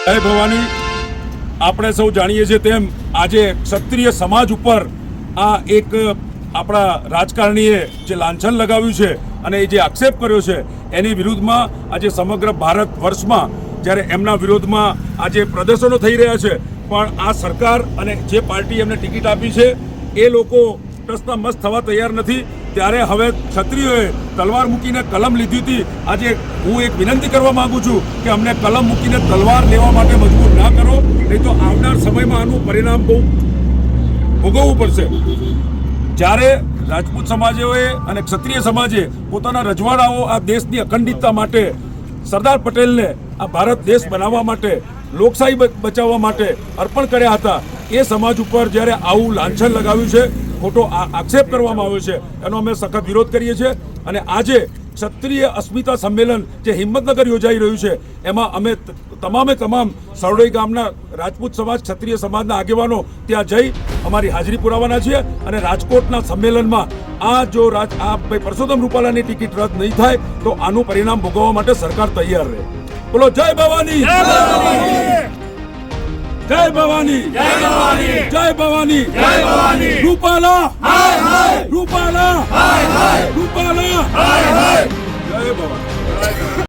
જય ભવાની, આપણે સૌ જાણીએ છીએ તેમ આજે ક્ષત્રિય સમાજ ઉપર આ એક આપણા રાજકારણીએ જે લાંછન લગાવ્યું છે અને એ જે આક્ષેપ કર્યો છે એની વિરુદ્ધમાં આજે સમગ્ર ભારત વર્ષમાં જ્યારે એમના વિરોધમાં આજે પ્રદર્શનો થઈ રહ્યા છે, પણ આ સરકાર અને જે પાર્ટી એમને ટિકિટ આપી છે એ લોકો ટસના મસ્ત થવા તૈયાર નથી. ત્યારે હવે ક્ષત્રિયોએ તલવાર મૂકીને કલમ લીધી હતી. આજે હું એક વિનંતી કરવા માંગુ છું કે અમને કલમ મૂકીને તલવાર લેવા માટે મજબૂર ના કરો, નહીં તો આવનાર સમયમાં આનું પરિણામ બહુ ભોગવવું પડશે. જ્યારે રાજપૂત સમાજોએ અને ક્ષત્રિય સમાજે પોતાના રજવાડાઓ આ દેશની અખંડિતતા માટે, સરદાર પટેલને આ ભારત દેશ બનાવવા માટે, લોકશાહી બચાવવા માટે અર્પણ કર્યા હતા, એ સમાજ ઉપર જ્યારે આવું લાંછન લગાવ્યું છે, ખોટો આક્ષેપ કરવામાં આવ્યો છે, એનો અમે સખત વિરોધ કરીએ છીએ. અને આજે ક્ષત્રિય અસ્મિતા સંમેલન જે હિંમતનગર યોજાઈ રહ્યું છે એમાં અમે તમામ સરોડઈ ગામના રાજપૂત સમાજ, ક્ષત્રિય સમાજના આગેવાનો ત્યાં જઈ અમારી હાજરી પુરાવવાના છીએ. અને રાજકોટના સંમેલનમાં જો ભાઈ પરસોત્તમ રૂપાલાની ટિકિટ રદ નહીં થાય તો આનું પરિણામ ભોગવવા માટે સરકાર તૈયાર રહે. બોલો જય ભવાની, જય ભવાની, જય ભવાની, રૂપાલા, રૂપાલા, રૂપાલા.